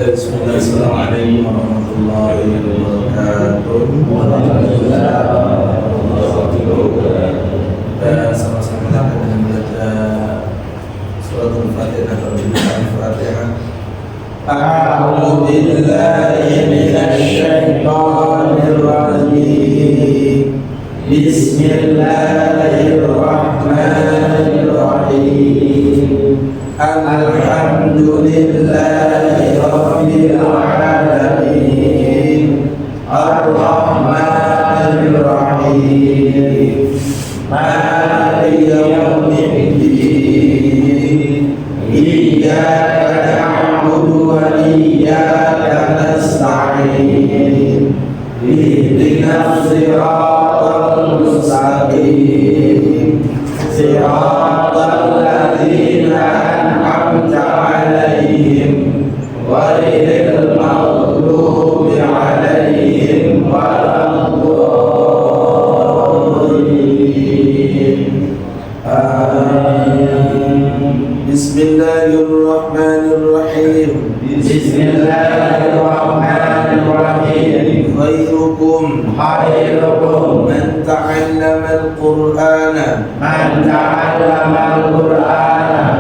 Bismillah, Assalamualaikum warahmatullahi wabarakatuh. Kita sama-sama dengan membaca surat Al-Fatihah terlebih Al-Fatihah. A'udzu billahi minasy syaithanir rajim. Bismillahirrahmanirrahim. Alhamdulillahi rabbil alamin. Ar-Rahmanir Rahim. Maliki yaumiddin. Iyyaka na'budu wa iyyaka nasta'in. Ihdinas siratal mustaqim. Siratal ladzina an'amta 'alaihim ghairil maghdubi 'alaihim waladdallin. Amin. Bismillahirrahmanirrahim. Bismillahirrahmanirrahim. Khairukum man ta'allama al-Qur'ana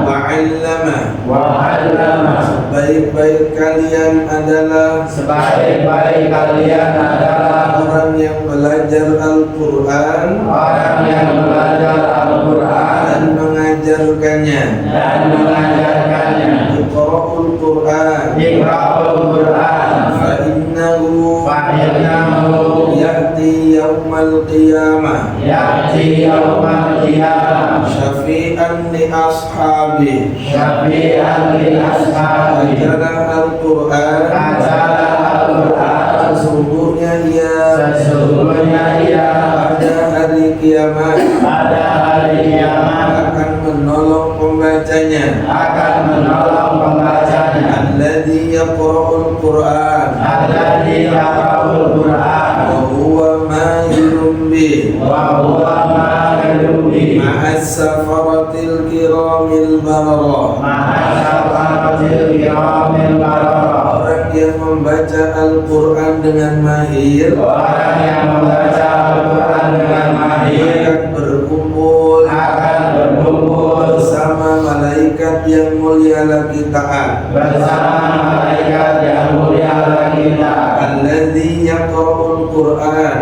wa 'allama. Sebaik-baik kalian adalah orang yang belajar Al-Qur'an dan mengajarkannya. Iqra'ul Qur'an fa innahu ya'ti yawmal qiyamah syafi'an li ashabi. Ajaran Al-Qur'an sesungguhnya ia pada hari kiamat akan menolong pembacanya. Alladzi yaqra'ul Qur'an wa huwa mahirun bih ma'as safaratil kiramil bararah. Orang yang membaca Al-Qur'an dengan mahir akan berkumpul bersama malaikat yang mulia lagi taat. Alladzi yaqra'ul Qur'an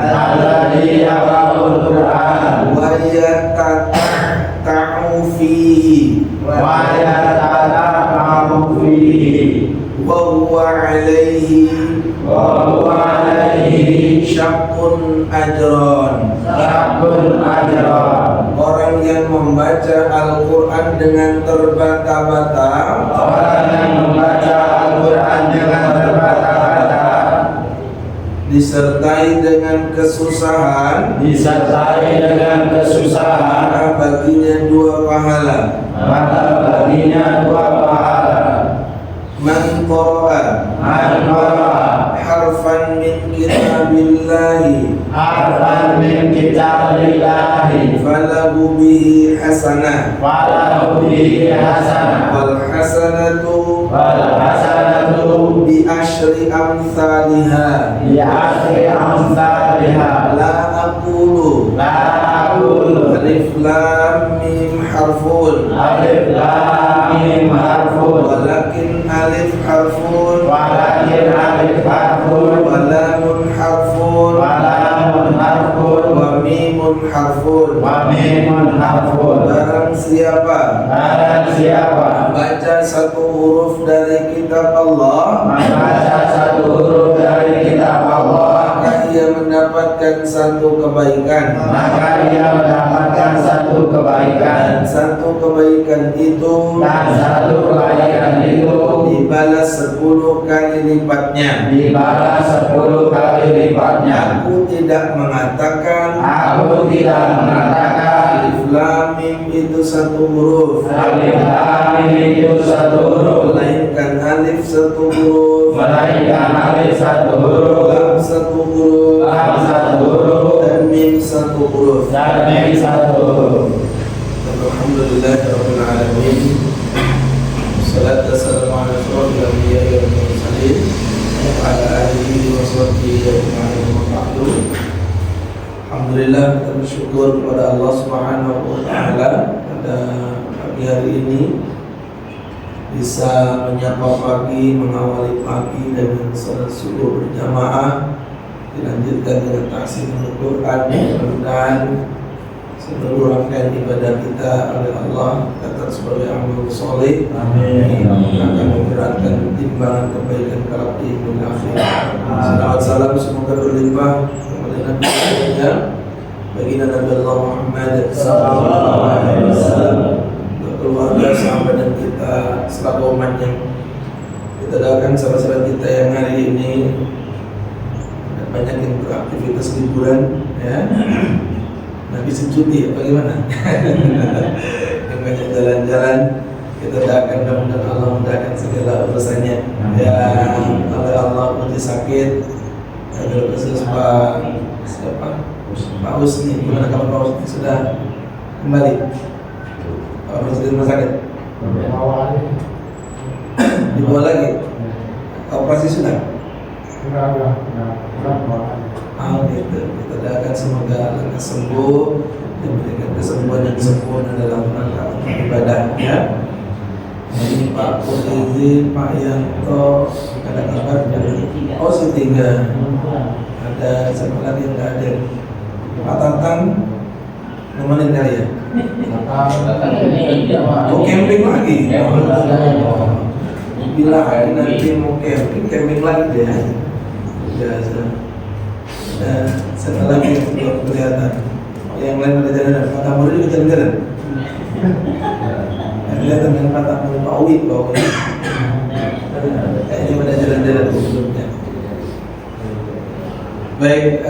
wa yatataa'u fihi wa huwa 'alaihi syaqqun ajran. Orang yang membaca Al-Qur'an dengan terbata-bata disertai dengan kesusahan maka baginya dua pahala. Man qara'a harfan min kitabillahi falahu bihi hasanah wal hasanatu bi asyri amsalihha. La aqulu alif lam mim harfun walakin alif harfun wa lamun harfun wa mimun harfun. Barang siapa membaca satu huruf dari kitab Allah maka ia mendapatkan satu kebaikan. Satu kebaikan itu dibalas 10 kali lipatnya. Aku tidak mengatakan alif lam mim itu satu huruf, melainkan alif satu huruf, lam satu huruf, dan mim satu huruf. Alhamdulillahirabbil alamin. Wassalatu wassalamu ala asyrofil anbiya'i wal mursalin Alhamdulillah kita bersyukur kepada Allah Subhanahu wa taala pada pagi hari ini bisa menyapa pagi, mengawali pagi dengan salat subuh berjamaah, dilanjutkan dengan tahsinul Quran. Mudah-mudahan seluruh rangkaian ibadah kita oleh Allah catat sebagai amal soleh. Amin. Akan memberatkan timbangan kebaikan kelak di dunia akhirat. Salawat salam semoga berlimpah kepada Nabi kita, baginda Nabi Allah Muhammad sallallahu alaihi wasallam, keluarga, sahabat dan kita selaku umatnya. Kita doakan sahabat-sahabat kita yang hari ini banyak yang beraktivitas liburan, ya. Nabi cuti apa gimana? Yang banyak jalan-jalan, kita doakan mudah-mudahan Allah mudahkan segala urusannya. Ya, oleh Allah puji sakit, agar khusus Pak Husni, gimana kabar Pak Husni? Sudah kembali? Pak Husni rumah sakit? Dibawa lagi? Operasi sudah? Enggak. Gitu. Kita doakan semoga lekas sembuh dan memberikan kesembuhan yang sempurna dalam rangka ibadah, ya. Ini Pak Putri, Pak Yanto, ada kabar dari tiga. Ada siapa lagi yang nggak ada? Pak Tatang nemenin kali ya? Mau camping lagi? Bila hari nanti mau camping lagi deh. Biasa. Dan setelah lagi belum kelihatan. Yang lain pada jalan, Pak Tamur juga jalan-jalan. Kelihatan dengan Pak Tamur, Pak Uwi. Kayaknya pada jalan-jalan sebelumnya. Baik,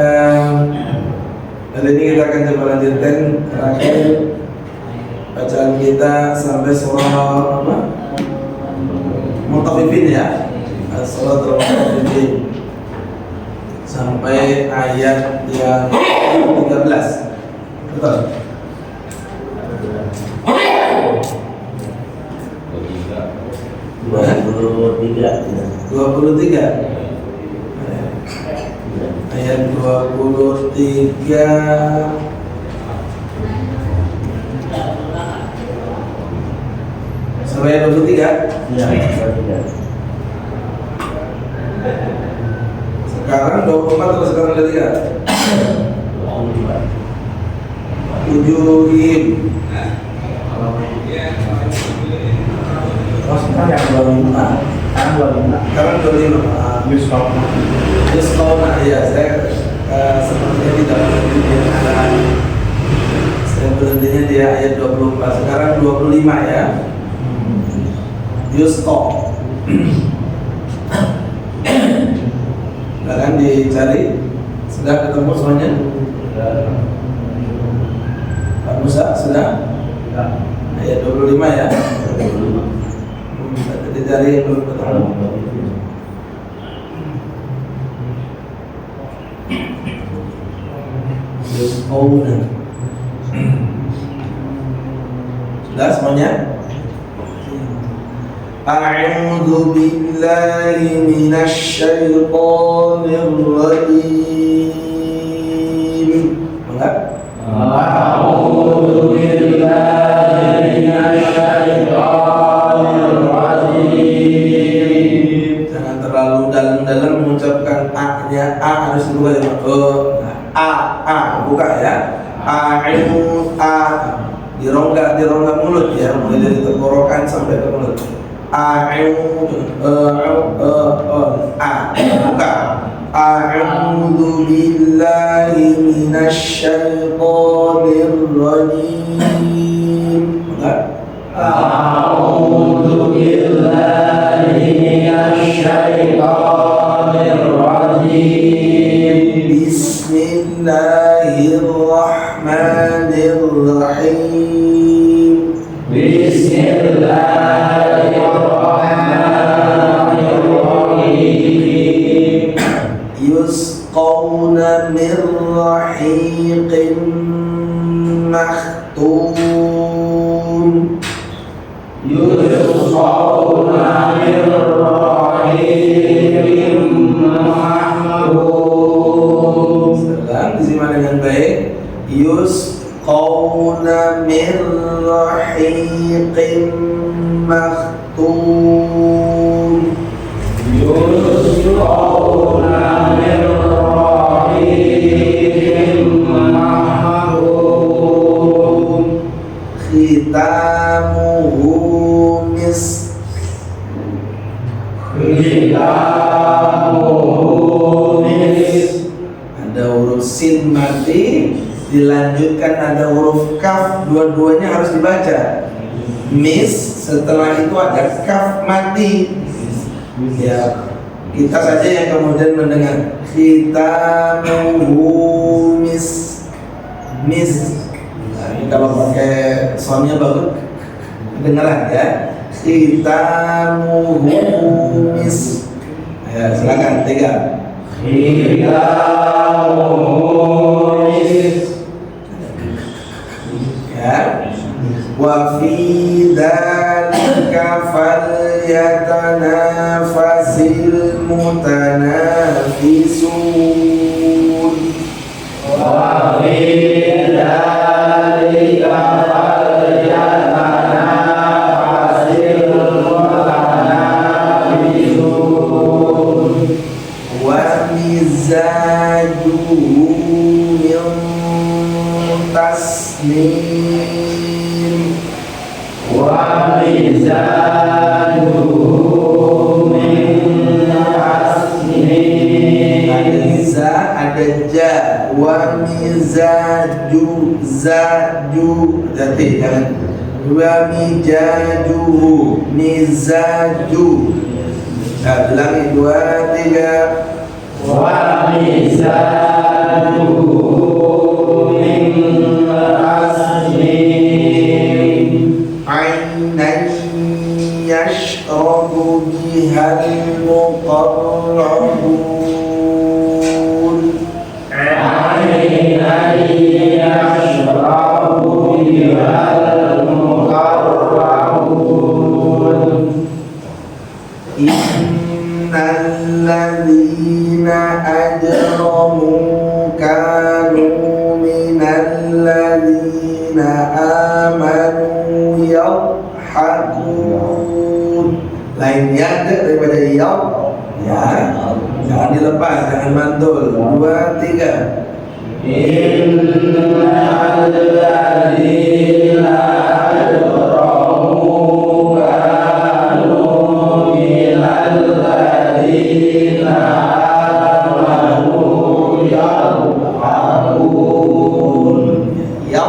kali ini kita akan coba lanjutkan terakhir bacaan kita sampai surah apa? Mutaffifin, ya. Suratul Mutaffifin sampai ayat yang 13. Betul? 23. Ayat 23 sampai 23. Ya, 23. Sekarang 24 atau sekarang 23? 7 sekarang yang 25. Sekarang 25. Yusqawna, ya. Saya sepertinya tidak berhentinya saya berhentinya di ayat 24. Sekarang 25, ya. Yusqa. Silahkan dicari. Sudah ketemu semuanya? Pak Musa, sudah? Ayat 25, ya? Dicari yang belum ketemu. Sudah semuanya? A'udzu billahi minasy syaithanir rajim. Enggak? A'udzu billahi minasy syaithanir rajim. Jangan terlalu dalam-dalam mengucapkan A-nya. A harus dua ya. A buka ya. Di rongga mulut ya, mulai dari tenggorokan sampai ke mulut. Buka. A'udzu billahi minasy syaithanir rajim. Buka. A'udzu billahi minasy syaithanir rajim. Bismillahirrahmanirrahim. Bismillahirrahmanirrahim. Yusqawna min rahiqin makhtum. Yusqawna min rahiqin makhtum. Sedang disimak dengan baik. yusqawna min rahiqin makhtum. Yusqawna min rahiqin makhtum. Khitamuhu misk. Ada huruf sin mati, dilanjutkan ada huruf kaf, dua-duanya harus dibaca. Mis, setelah itu ada kaf mati. Ya, kita saja yang kemudian mendengar khitamuhu mis. Nah, ini kalau pakai soundnya bagus, kedengaran ya. Khitamuhu mis. Ya, silakan 3. Khitamuhu mis. Ya. Wa fi dzalika falyatanafasil mutanafisun. Wa fi dzalika falyatanafasil mutanafisun. Wa mizajuhu min tasnim. Wa mizajuhu min tasnim. Ada za, ada ja. Wa mizaju, zaju. Jadi jangan. Wa mijajuhu, mizaju. Nah, ulangi 2, 3. Wa mizajuhu min tasnim. Ainan yashrabu bihal muqarrabun. Ainan yashrabu bihal muqarrabun. Innal ladzina ajramu kanu minal ladzina amanu yadhhakun. Lainnya daripada ya, jangan dilepas, jangan mantul. 2, 3. Innal ladzina ajramu kanu minal ladzina amanu yadhhakun. Ya.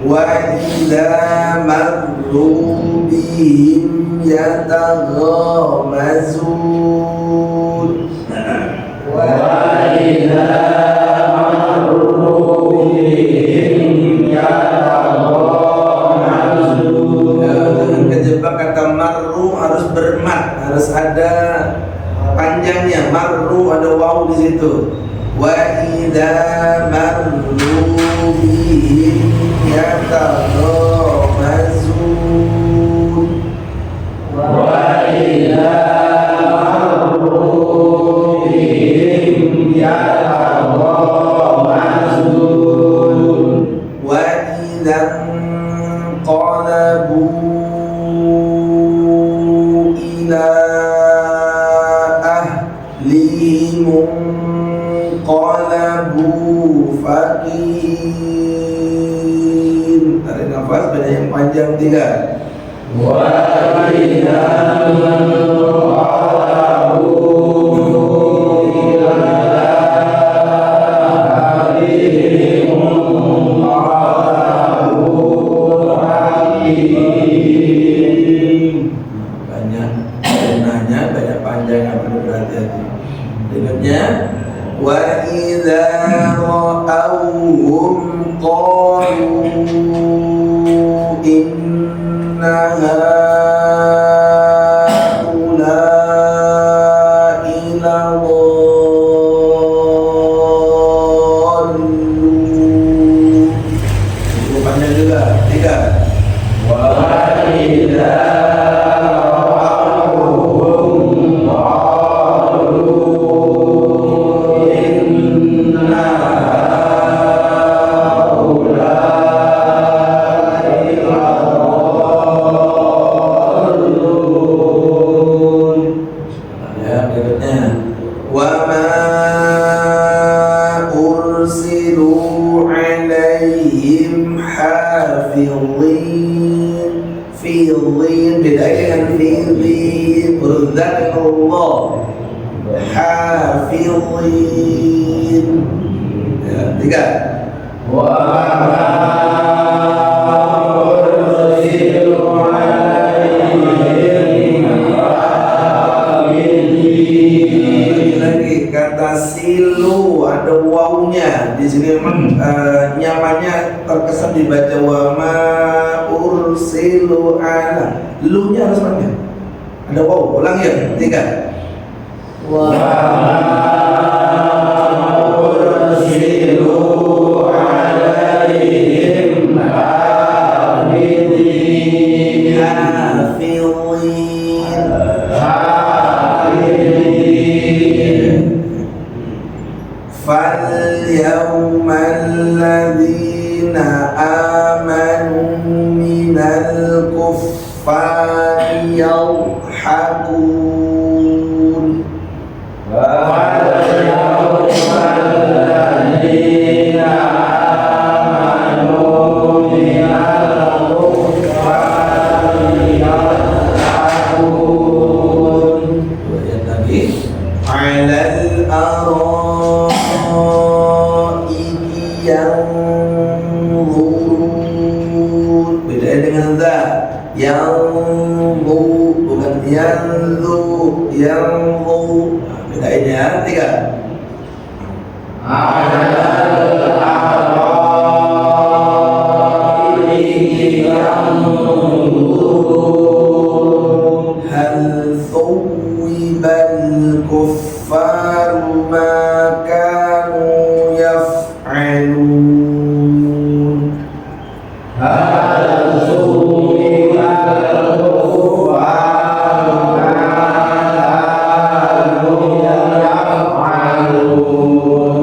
Wa idza marru bihim yataghamazun. Wa idza marru bihim yataghamazun. Jangan kejebak kata marru, harus bermat, harus ada panjangnya. Marru ada waw di situ. Wa idza marru bihim yataghamazun. Wa idza marru bihim yataghamazun. Wa idza qalabu ila ahlihim qalabu fakin. Tarik nafas, banyak yang panjang 3. Wa idza qalabu ila ahlihim qalabu fakin. Banyak gunanya, banyak panjangnya, perlu berhati-hati. Berikutnya, wa idza ra'awhum qalu inna haula'i ladallun. Cukup panjang juga. 3. Wa idza ra'awhum qalu alaihim hafidhin. Fidhin bedakan dengan fidhin. Berzakarullah hafidhin. Ya, 3. Wa lagi kata silu ada wawunya di sini memang nyamannya terkesan dibaca wa ma ursilu ala, lu nya harus mana ada waw. Ulang ya, 3. wa ursilu alaihim hafidhin. فَالْيَوْمَ الَّذِينَ آمَنُوا مِنَ الْكُفَّارِ يَضْحَكُونَ. على الأرائك ينظرون. Beda dengan za. Yanzur bukan yanzur. Yanzur. Bedain ya. 3. هل ثوب الكفار ما كانوا يفعلون.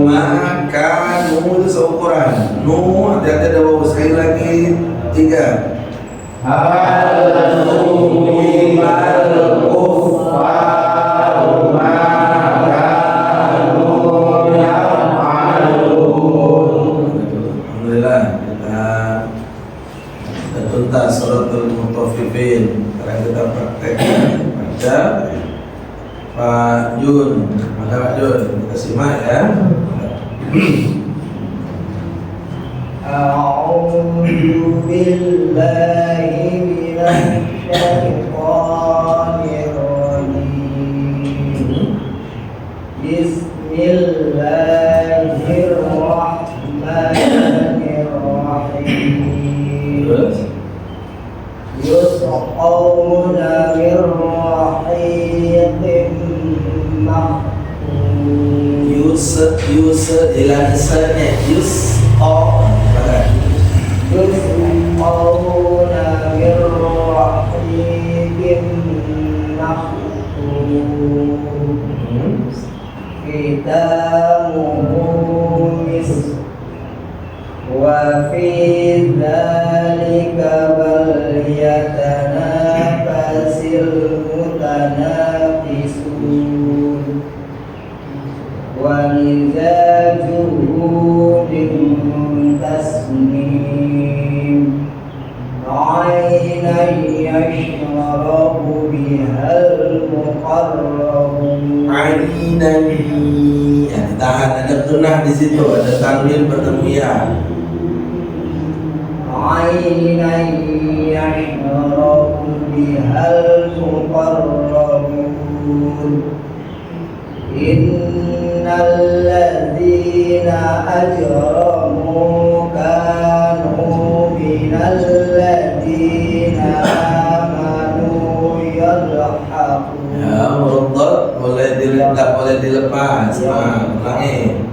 Ma kanu itu seukuran. Nu ada waw sekali lagi. 3. Alhamdulillah kita sudah tuntas suratul mutaffifin. Sekarang kita praktekkan baca Pak Jun. Maka Pak Jun kita simak ya. أعوذ بالله من الشيطان الرجيم. بسم الله الرحمن الرحيم. يسقون من رحيق مختوم. Ilan isanya يسقون من رحيق مختوم. ختامه مسك وفي ذلك فليتنافس المتنافسون. ومزاجه من تسنيم. عينا يشرب بها المقربون. Ainan ya, ditahan, ada tunah di situ, ada tanwin bertemu ya. عينا يشرب بها المقربون. إن الذين أجرموا كانوا من الذين آمنوا يضحكون. Ya, murad boleh dilepas. Ulangi.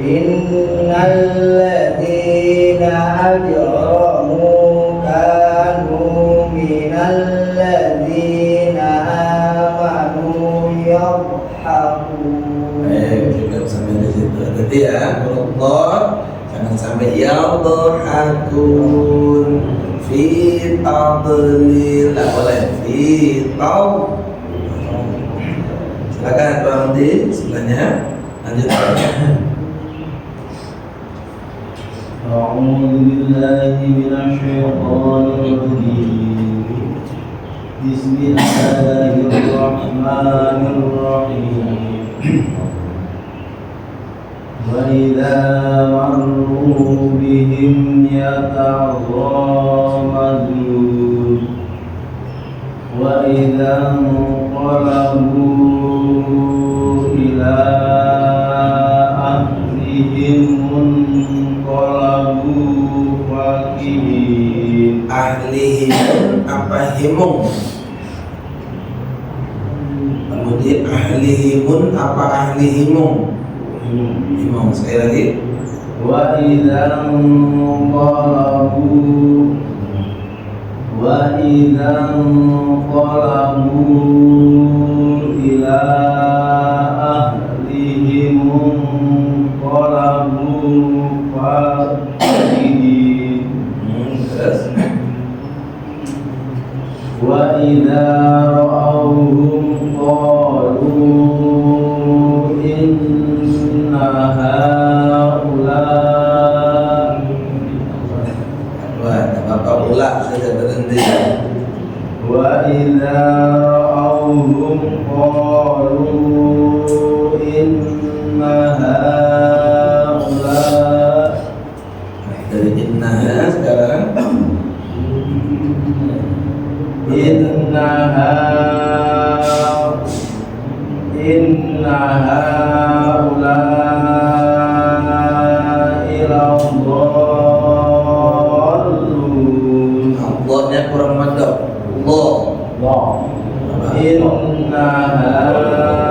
إن الذين أجرموا كانوا من الذين آمنوا يضحكون. Kita sampai di situ. Tadi ya, murad jangan sampai yadhakun. Fi tadlil, tak boleh. Fi taw. Silakan Bang di sebelahnya. Lanjut. أعوذ بالله من الشيطان الرجيم بسم الله الرحمن الرحيم وإذا مروا بهم يتغامزون وإذا انقلبوا إلى أهلهم انقلبوا فكهين. Ahlihimun apa himung? Kemudian ahlihimun apa ahlihimung? Himung. Sekali lagi. وإذا انقلبوا إلى أهلهم انقلبوا فكهين. Terus. وإذا رأوهم قالوا إن هؤلاء. Wah, ada bapak ulang saja berhenti. وإذا رأوهم قالوا إن هؤلاء. Dari innaha sekarang. إن هؤلاء لضالون. Allahnya kurang mantap. Allah. إن هؤلاء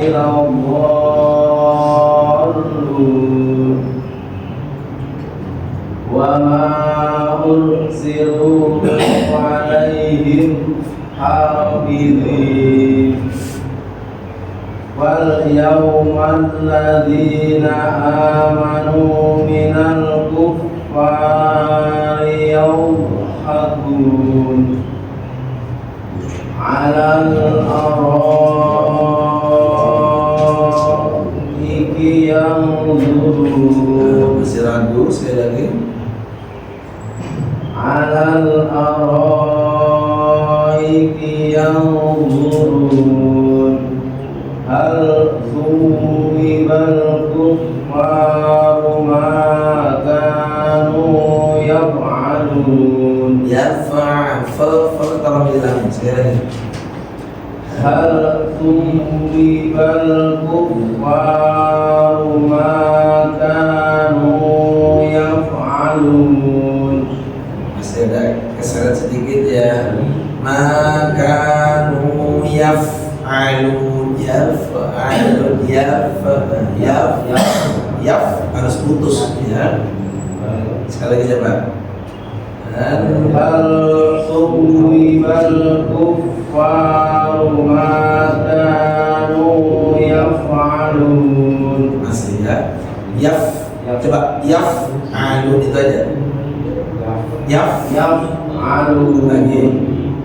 لضالون وما أرسلوا عليهم حافظين. واليوم الذين آمنوا من الكفار يضحكون على الأرائك ينظرون. Masih ragu sekali lagi. على الأرائك ينظرون هل ثوب الكفار ما كانوا يفعلون. Tolong bilang sekali lagi. هل ثوب الكفار ما كانوا يفعلون. Masih ada kesalahan sedikit ya. Makanu yaf'alun yaf harus putus ya. Sekali lagi coba. هل ثوب الكفار ما كانوا يفعلون. Masih ya. Coba yaf'alun itu aja. يفعلون Lagi.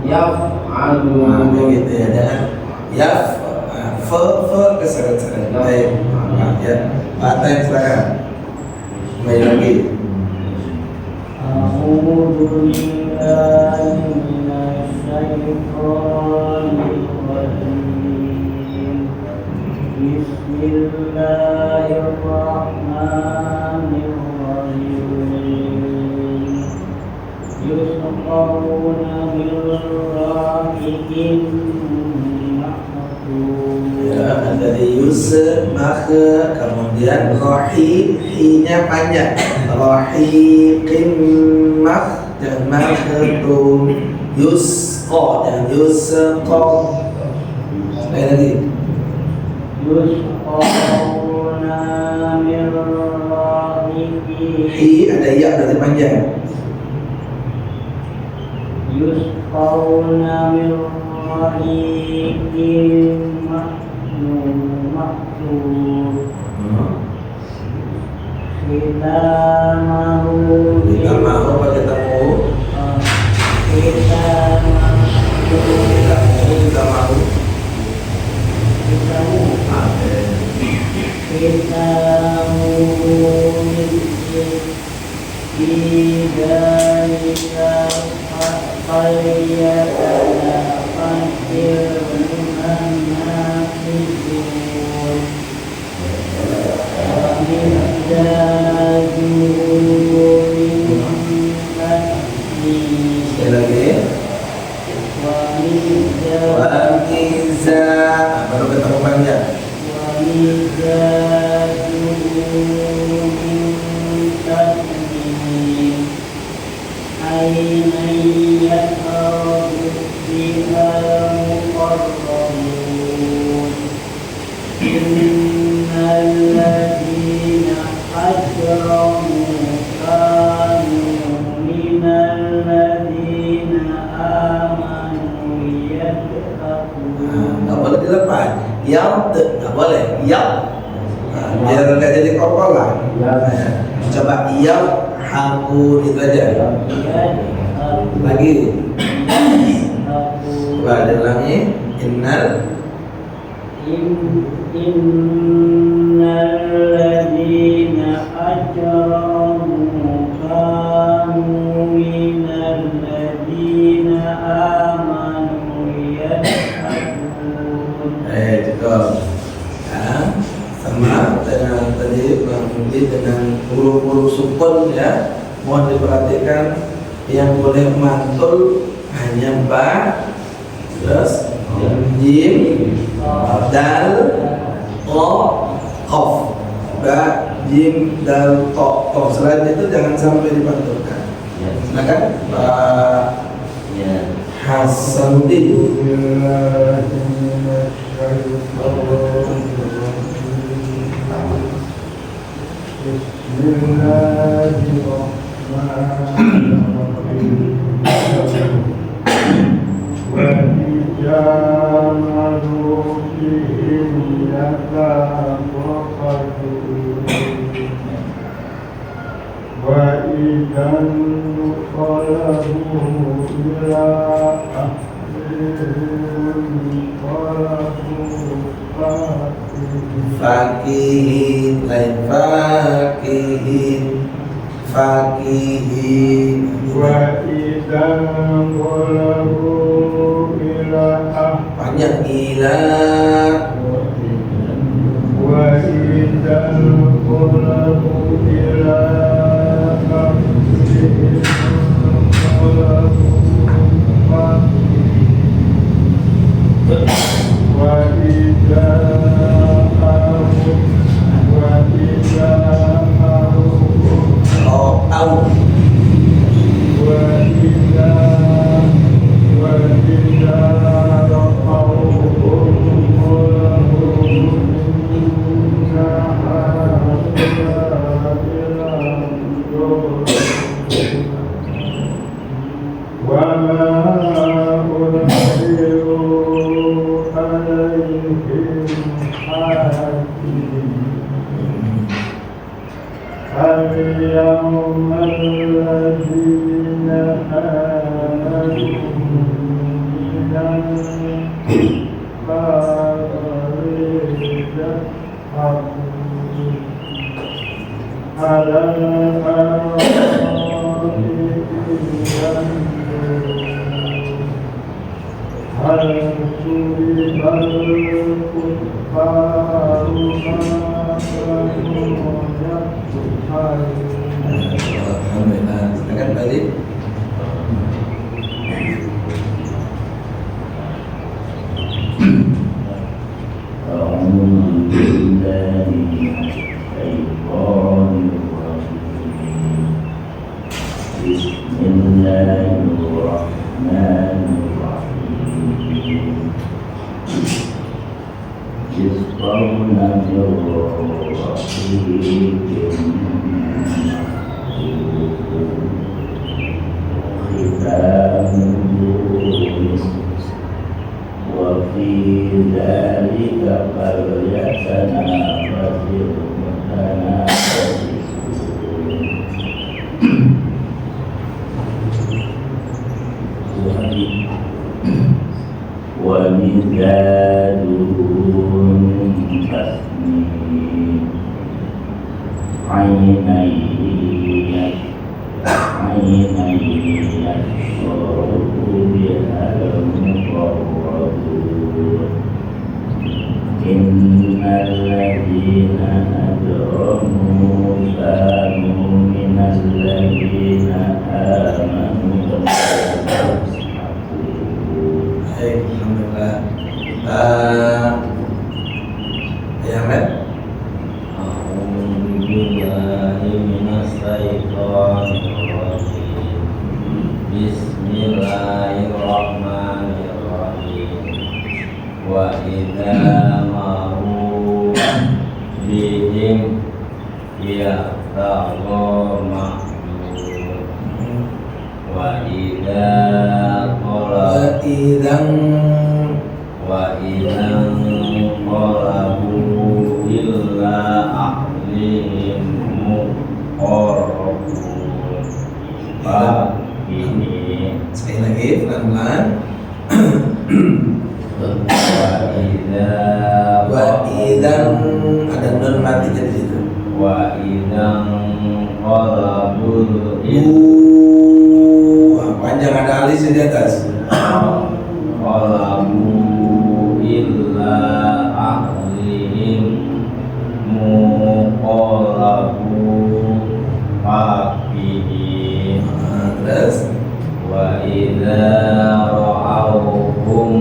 يفعلون. Begitu ya. Jangan keseret-seret. Baik. Ya. Mata yang silakan. Baik lagi. أعوذ بالله من الشيطان الرجيم بسم الله الرحمن الرحيم يسقون من رحيق مختوم. Ya, dari yusmah kemudian rohi, hi-nya panjang. Rohiqim mah dan makhtum yusqa dan yusqa. Sekali lagi. Yusqawna min rahiqin. Hi ada ya dari panjang. Yusqawna min rahiqin mahtum. Khitamahu Kita mau pakai tamu. Kita mau. Kita في ذلك فليتنافس المتنافسون Sekali lagi. Wa miza, baru ketemu panjang. الذين أجرموا كانوا من الذين آمنوا يضحكون. Nggak boleh dilepas. Yap, nggak boleh. Yap. Nah, biar nggak jadi kokolah. Coba yap, haku itu aja. Lagi. Coba diulangi. Innalladzina ajramu kanu minalladzina amanu yadhakun. Cukup. Ya, sama dengan tadi mungkin dengan huruf-huruf sukun ya. Mohon diperhatikan yang boleh mantul hanya ba, terus jim, dal, ro, qaf. Ba, jim, dal, to. Selain itu jangan sampai dipantulkan. Silakan Pak Hasanuddin. Fakihin, lain fakihin, fakihin. Wa idan qalabu ila Panjang ila. wa idan qalabu ila ahlihim qalabu wa Oh, au. اليوم الذين آمنوا من الكفار على الأرائك هل شرب الكفار ما كانوا Alhamdulillah. Silakan balik. وفي ذلك فليتنافس المتنافسون ومزاجه من تسنيم Sekali lagi pelan-pelan. Wa idan ada nun matinya di situ. Wa idan qalabul panjang ada alis di atas. qalabu illa ahlihim muqalabu fakihim. Terus wa idza ra'awhum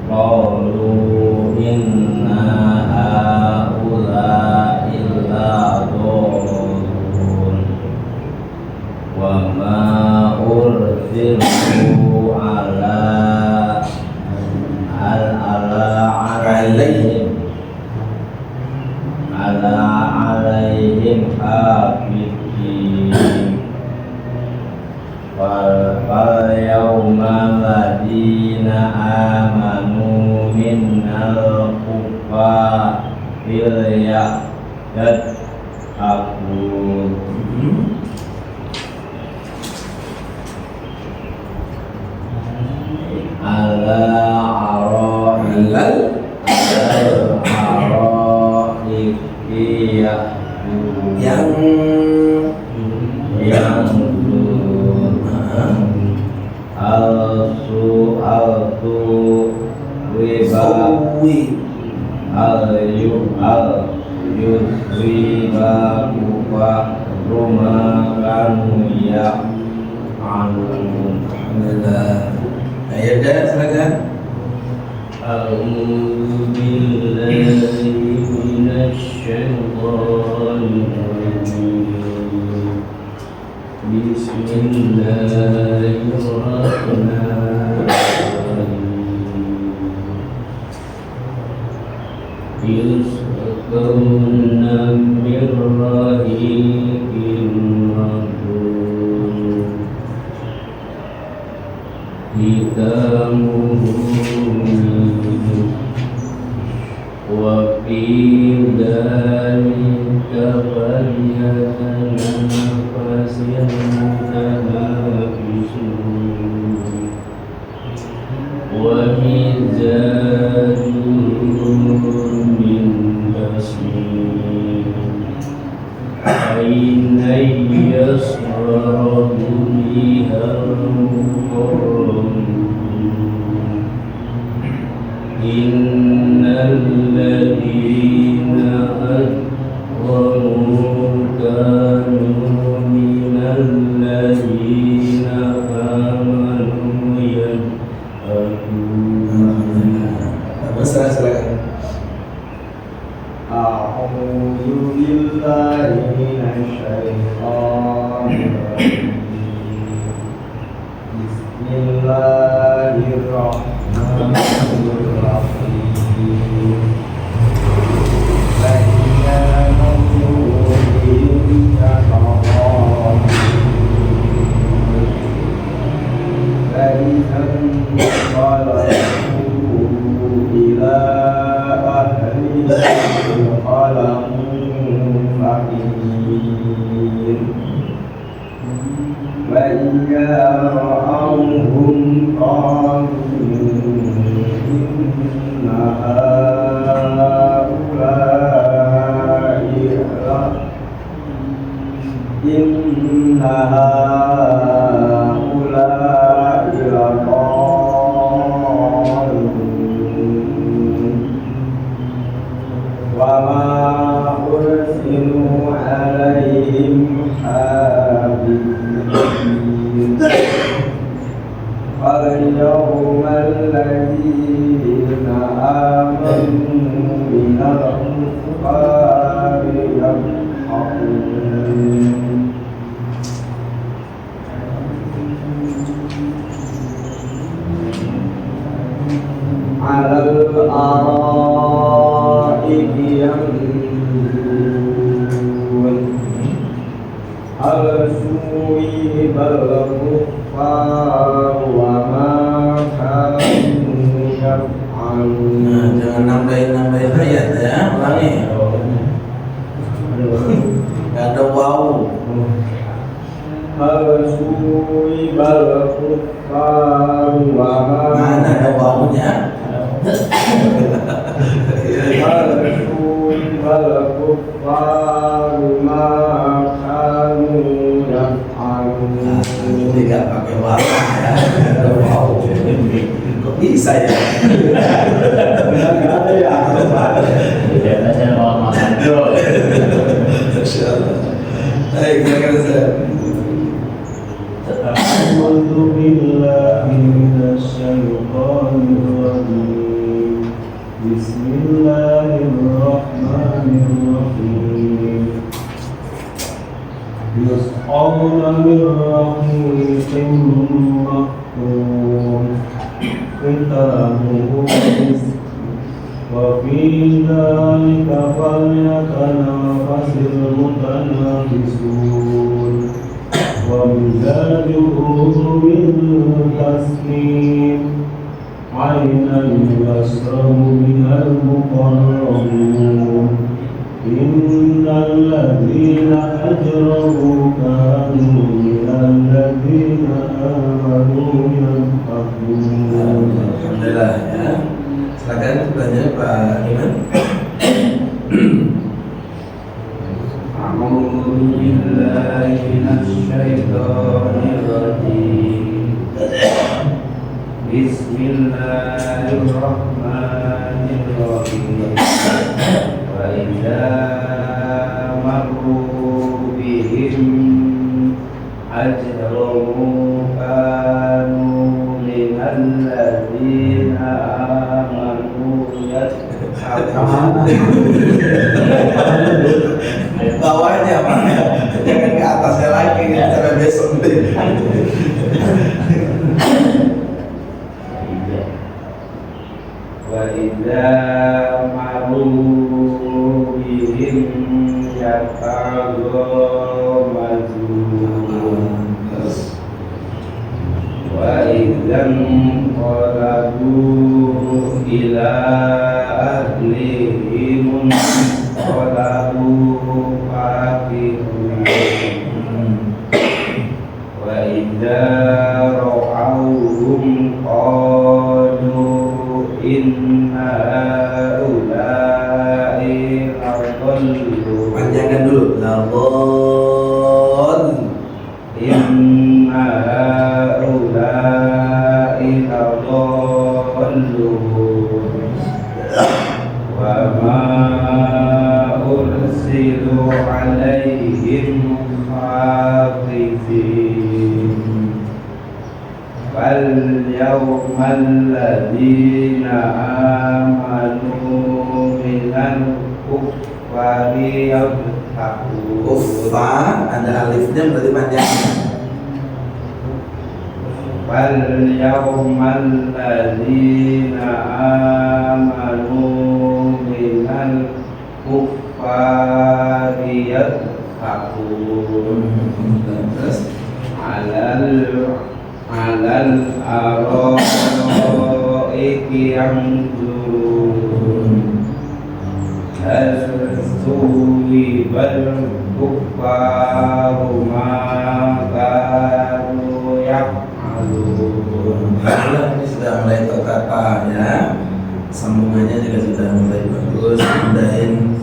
qalu inna haula illa dhalun wa ma ursilu ala alaihim hafidhin wal yawma ladina amanu minnal kuffar ya'dad aku ala ara'il yang al-su'altu wibawi al-yusriba kufa rumahkan ya alhamdulillah. Ayat dah silakan. A'udzu billahi minasy syaithanir rajim. Bismillahirrahmanirrahim. Yusqawna min rahiqin maghfur hitamuhu wa fi dzalika falyatanafasil mutanafisun wa mizanun min tasnim ainay yasrabu bihal innal ladina aqwamu kanu minal ladina amanu Silakan. A'udzu billahi minasy syaithanir rajim. Bismillahirrahmanirrahim. inna haula'i laqalun wa ma ursilu alaihim habibin فَالْيَوْمَ الَّذِينَ آمَنُوا مِنَ الْكُفَّارِ يَضْحَكُونَ عَلَى الْأَرَائِكِ يَنظُرُونَ هَلْ ثُوِبَ الْكُفَّارُ وَمَا كَانُوا يَفْعَلُونَ. Nah, jangan nambahin ayat ya, ulangi. Gak ada wow. Hal suwibal kuffaru wa ma Mana ada wawunya? hal suwibal kuffaru ma kanu yaf'alun. Tidak pakai wow ya. Ada wow. Kok bisa ya? Enggak ada ya. Biasanya mau makan dulu. Masya Allah. Baik, silakan Ustaz. أعوذ بالله من الشيطان الرجيم بسم الله الرحمن الرحيم يسقون من رحيق مختوم ختامه مسك وفي ذلك فليتنافس المتنافسون ومزاجه من تسنيم عينا يشرب بها المقربون إن الذين أجرموا كانوا من الذين آمنوا يضحكون. Alhamdulillah ya. Silakan tanya Pak Iman. أعوذ بالله من الشيطان الرجيم بسم الله الرحمن الرحيم وإذا مروا بهم أجرموا كانوا من الذين آمنوا يضحكون. Bawahnya Pak, jangan ke atasnya lagi, karena besok deh. وإذا مروا بهم يتغامزون وإذا انقلبوا إلى أهلهم انقلبوا فكهين وإذا رأوهم قالوا إن هؤلاء لضالون. Panjangkan dulu. Labon. إن هؤلاء لضالون وما أرسلوا عليهم حافظين فاليوم الذين آمنوا من الكفار يضحكون. Kufa ada alifnya berarti panjang. فاليوم الذين آمنوا من الكفار يضحكون Terus على الأرائك ينظرون هل ثوب الكفار ما كانوا يفعلون. Alhamdulillah, ini sudah mulai tertata ya. Sambungannya juga sudah mulai bagus. Pindahin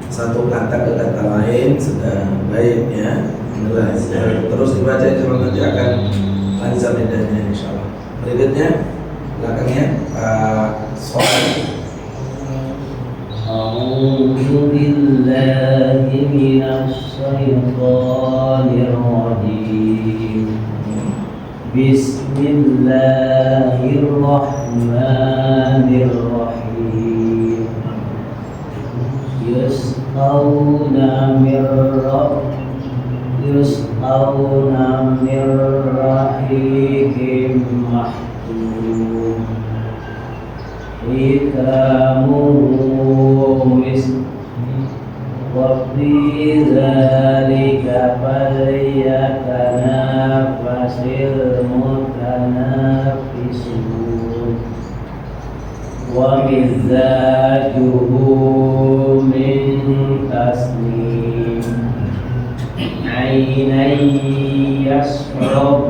satu kata ke kata lain sudah baik ya. Jelas. Terus dibaca insya Allah nanti akan lancar lidahnya insya Allah. Berikutnya belakangnya soal. أعوذ بالله من الشيطان الرجيم بسم الله الرحمن الرحيم يسقون من رحيق مختوم ختامه مسك وفي ذلك فليتنافس المتنافسون ومزاجه من تسنيم عينا يشرب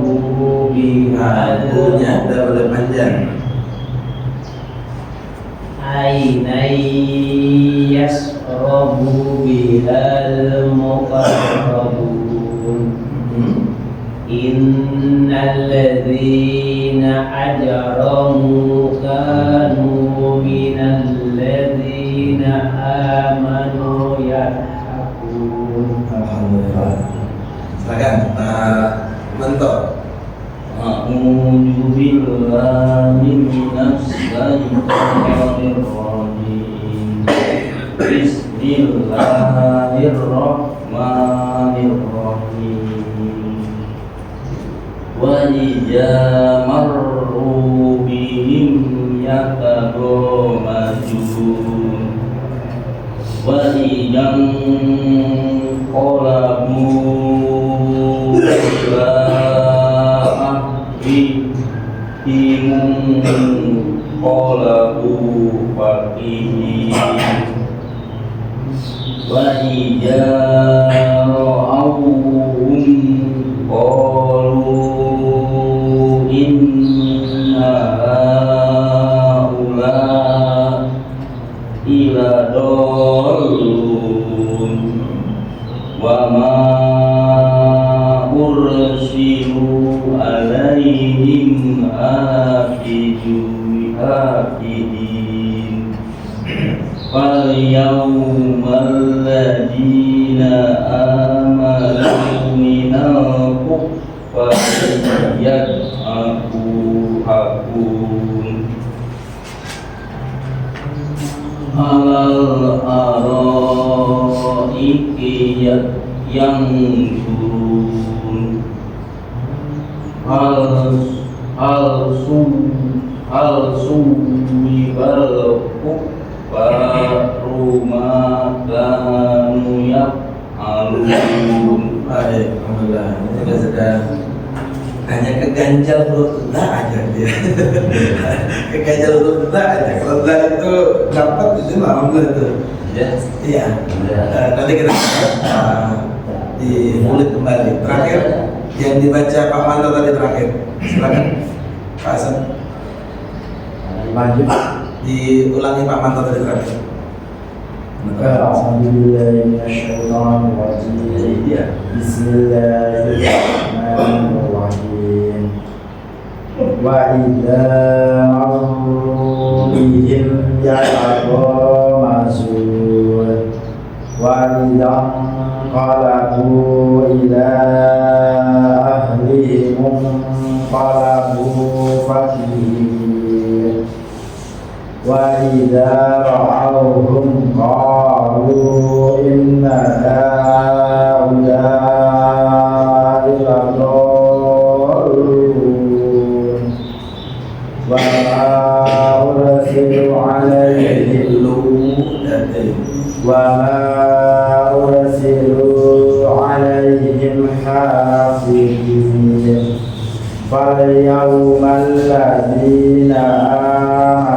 بها Punya ada boleh panjang. عينا يشرب بها المقربون إن الذين أجرموا كانوا من الذين آمنوا يضحكون. Alhamdulillah. Silakan Pak Mentor. أعوذ بالله من الشيطان الرجيم بسم الله الرحمن الرحيم وإذا مروا بهم يتغامزون وإذا انقلبوا إلى انقلبوا فكهين وإذا رأوهم قالوا إن هؤلاء لضالون وما أرسلوا عليهم حافظين فاليوم الذين آمنوا من الكفار يضحكون على الأرائك ينظرون هل صوب الكفار ما كانوا يفعلون. Baik, alhamdulillah. Ini juga sedang hanya keganjal huruf ta aja dia. Keganjal huruf ta aja. Kalau ta itu dapat itu alhamdulillah itu. Ya. Iya. Nanti kita diulik kembali. Terakhir yang dibaca Pak Manto tadi terakhir. Silakan Pak Hasan. Lanjut. Diulangi Pak Manto tadi terakhir. A'udzubillahi minasyaitonirrajim. Bismillahirrahmanirrahim. Wa idza marru bihim yataghamazun wa idza qalabu ila ahlihim qalabu fakihin wa idza ra'awhum qalu inna ha'ula'i ladallun wa ma ursilu 'alaihim hafizin falyawmal ladzina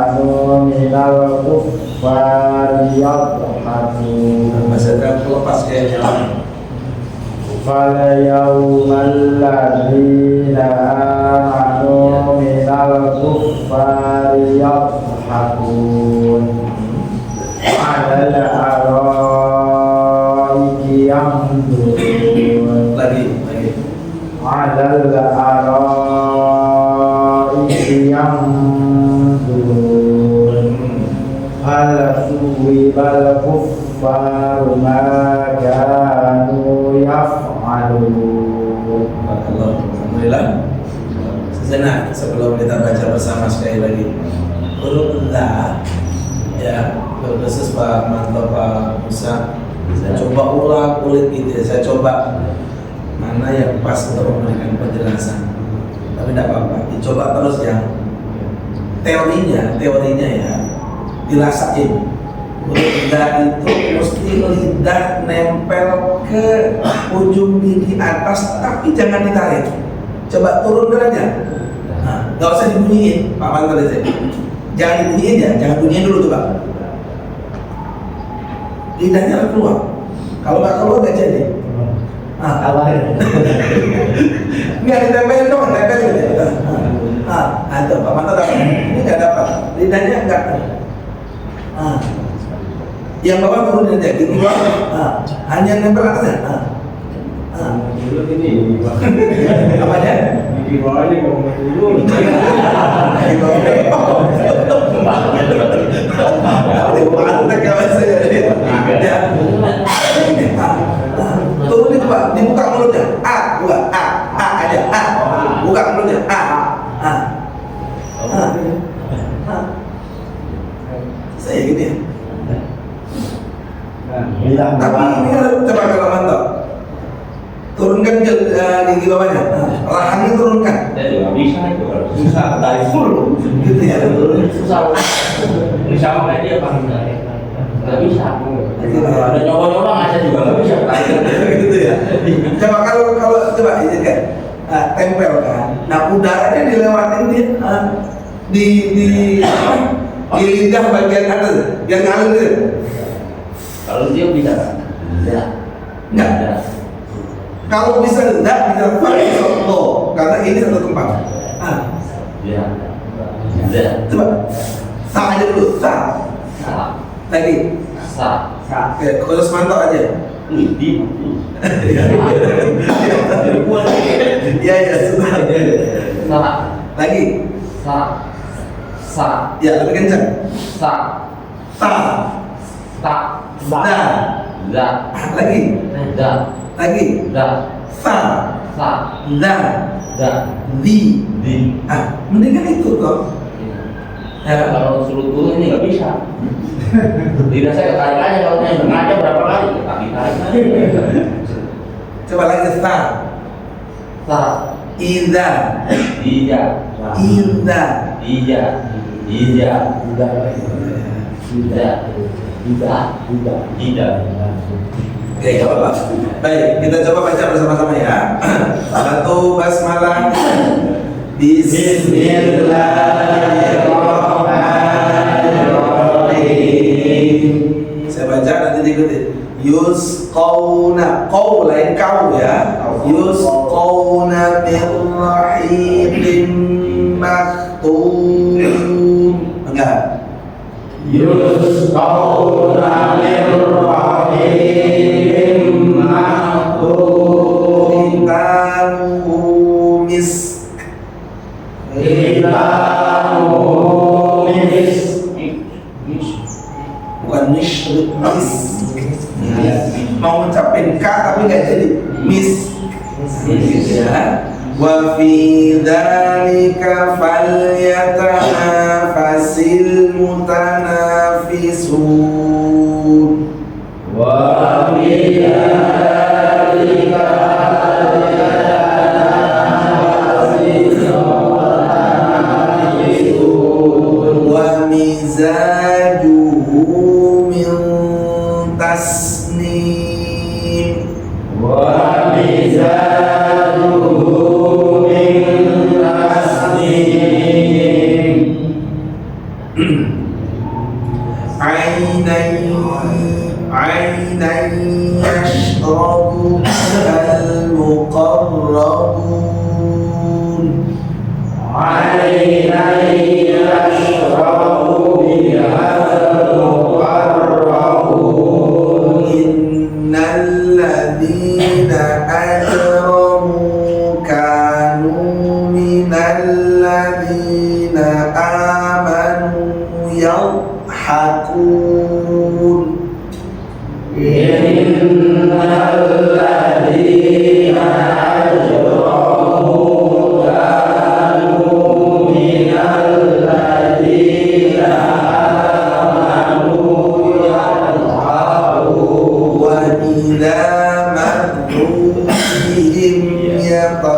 amanu minal kuffari yadhakun. Maksudnya lepas kayaknya. Falyawmal ladzina amanu minal kuffari yadhakun. Alal araiki yanzurun. lagi. Alal araiki yanzurun hal suwibal kuffaru ma kanu yaf'alun. Alhamdulillah. Sejenak sebelum kita baca bersama sekali lagi huruf la ya, khusus Pak Manto, Pak Musa, saya coba ulang-ulik gitu ya. Saya coba mana yang pas untuk memberikan penjelasan, tapi tidak apa-apa, dicoba terus ya. Teorinya ya dirasain. Lidah itu mesti lidah nempel ke ujung gigi atas, tapi jangan ditarik. Coba turunkan aja. Nah, nggak usah dibunyiin, Pak Manto aja. Jangan dibunyiin ya, jangan bunyiin dulu coba. Lidahnya harus keluar. Kalau nggak keluar nggak jadi. Nggak ditempelin dong, tempelin aja. Ada Pak Manto dapat. Ini nggak dapat. Lidahnya nggak. Yang bawah turunin aja, gigi bawah. Hanya nempel atasnya. Ini Apa aja? di bawahnya mau turun. Di bawah. Mantap ya Mas. Ya. Turunin Pak, dibuka mulutnya. Buka aja. Buka mulutnya. Saya gini ya. Tapi ini kan coba kalau mantap. Turunkan gigi bawahnya. Rahangnya turunkan. Saya juga bisa itu kalau susah dari full Gitu ya. susah. Ini sama kayak dia Pak. Nggak bisa. Ada nyoba-nyoba ngaca juga nggak bisa. Gitu ya. Coba kalau coba ini kan tempel kan. Nah udaranya dilewatin di lidah bagian atas yang ngalir gitu. Kalau dia bisa kan? Enggak. Kalau bisa enggak bisa pakai contoh karena ini satu tempat. Ya. Coba sah aja dulu, sah. Lagi. Sa. Oke, khusus mantap aja. Di. Iya sudah. Sa. Lagi. Sa. Ya lebih kencang. Sa. Ta. Ta. Da. Da. Lagi. Da. Lagi. Da. Sa. Sa. Da. Da. Di. Di. Mendingan itu kok. Ya. Kalau suruh turun ini nggak bisa. Lidah saya ketarik aja kalau saya sengaja berapa kali tapi tarik aja. Coba lagi sa. Sa. Ida. Ija. Ida. Ija. Ija. Ija. Oke, gak apa-apa. Baik, kita coba baca bersama-sama ya. Satu basmalah. Bismillahirrahmanirrahim. Saya baca nanti diikuti. Yusqawna, qaw lain kau ya. Yusqawna min rahiqin maktum. Enggak. Yusqawna min rahiqin maktum Khitamuhu misk. Bukan misk. Mau ngucapin K tapi nggak jadi misk. Ya. Wa fi dzalika falyatanafasil mutanafisun. wa fi dzalika Wa mizajuhu min tasnim. wa mizajuhu min tasnim Ainan yashrabu al-muqarrabun. Ainan yashrabu bihal muqarrabun Innal ladzina ajramu بهم يتغامزون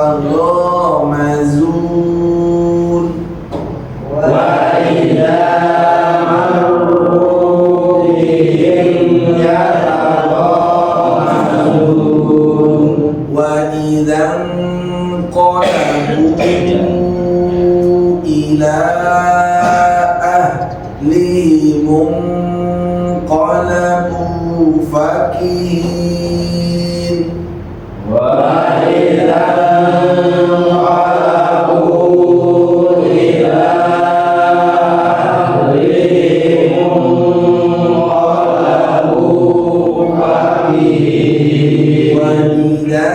وإذا مروا بهم يتغامزون وإذا انقلبوا إلى أهلهم انقلبوا فكهين وإذا انقلبوا إلى أهلهم انقلبوا فكهين وإذا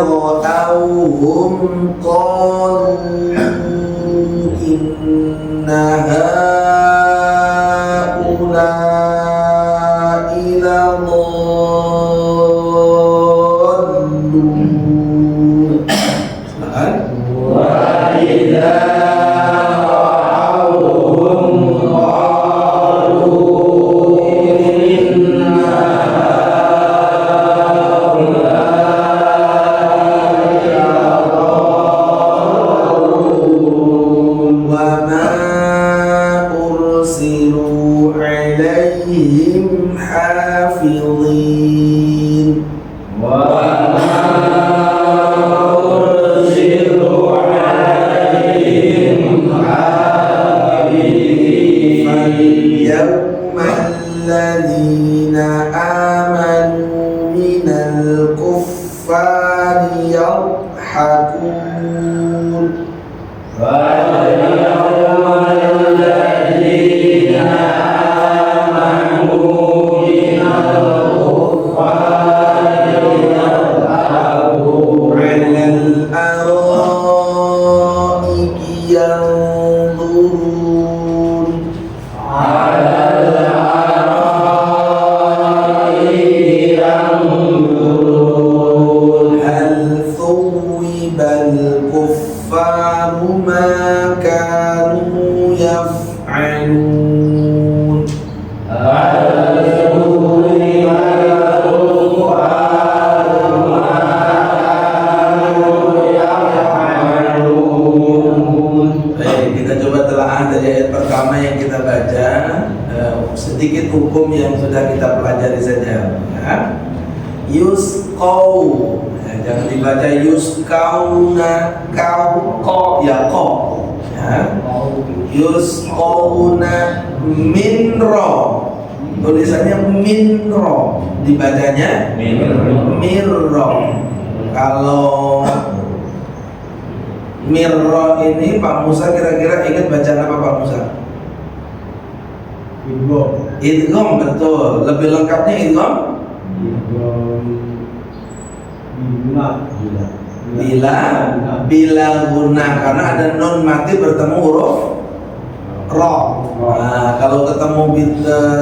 رأوهم قالوا إن هؤلاء لضالون. وإذا رأوهم قالوا إن هؤلاء وما أرسلوا عليهم حافظين وما أرسلوا عليهم حافظين فاليوم الذين آمنوا من الكفار يضحكون فاليوم الذين آمنوا من الكفار يضحكون على الأرائك ينظرون على الأرائك ينظرون هل ثوب الكفار ما كانوا يفعلون هل ثوب الكفار ما كانوا يفعلون. Baik, kita coba telaah dari ayat pertama yang kita baca, sedikit hukum yang sudah kita pelajari saja. Ya. Yusqau, jangan dibaca yuskauna, kau, ya kau. Ya. Yusqauna minro, tulisannya minro, dibacanya mirro. Kalau mirro ini Pak Musa kira-kira ingat bacaan apa Pak Musa? Idgham, betul. Lebih lengkapnya idgham bila guna, karena ada nun mati bertemu huruf ro. Nah, kalau ketemu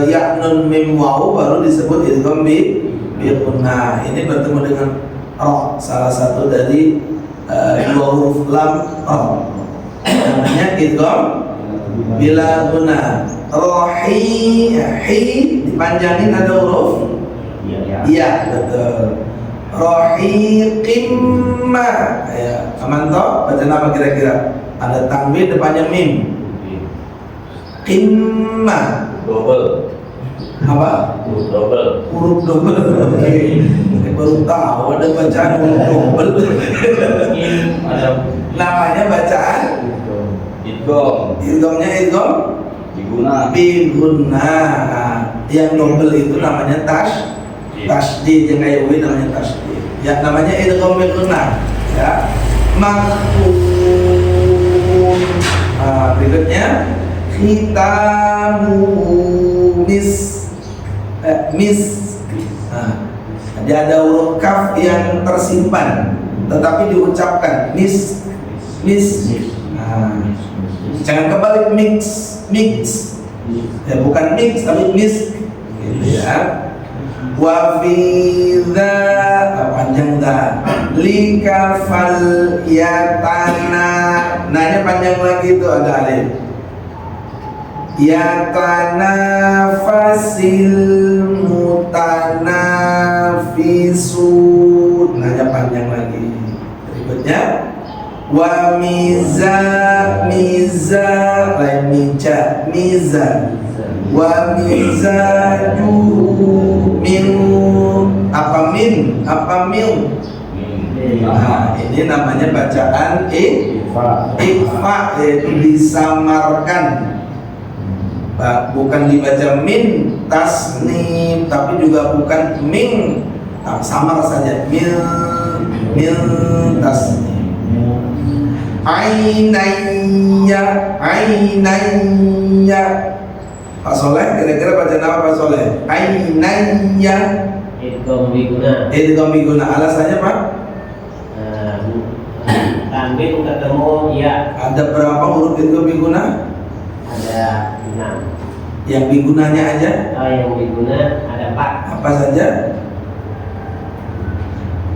ya nun mim waw baru disebut idgham bi guna. Ini bertemu dengan ro, salah satu dari dua huruf lam ro. Namanya idgham bila guna. Rohi, hi dipanjangin ada huruf iya, betul. Rohiqimma, ya, aman toh? Baca apa kira-kira? Ada tanwin depannya mim. Qimma, Double. apa? Double. Huruf double. Oke. Saya baru tahu ada bacaan huruf double. Ada Namanya bacaan idgham. idghamnya idgham Diguna. biguna. Nah, yang double itu namanya tasdid, yang kayak uwi namanya tasdid. Ya, namanya idgham biguna. Ya. Makhun. Nah, berikutnya khitamu mis. Nah, jadi ada huruf kaf yang tersimpan tetapi diucapkan mis. Nah, jangan kebalik mix. Ya, bukan mix tapi mis. Gitu ya. Wa fi dza, panjang dza, likafal yatana. Nah, ini panjang lagi itu ada alif. Yatanafasil mutanafisun. Nah, Wa miza lain miza. Wa mizajuhu min apa min? Nah, ini namanya bacaan ikfa, yaitu disamarkan. Bukan dibaca min tasnim, tapi juga bukan min, samar saja min tasnim. Ainanya Pak Soleh, kira-kira baca nama Pak Soleh. Ainanya idgham biguna. Alasannya Pak? Tanwin ketemu ya. Ada berapa huruf idgham biguna? Ada 6. Yang bigunanya aja? Yang biguna ada 4. Apa saja?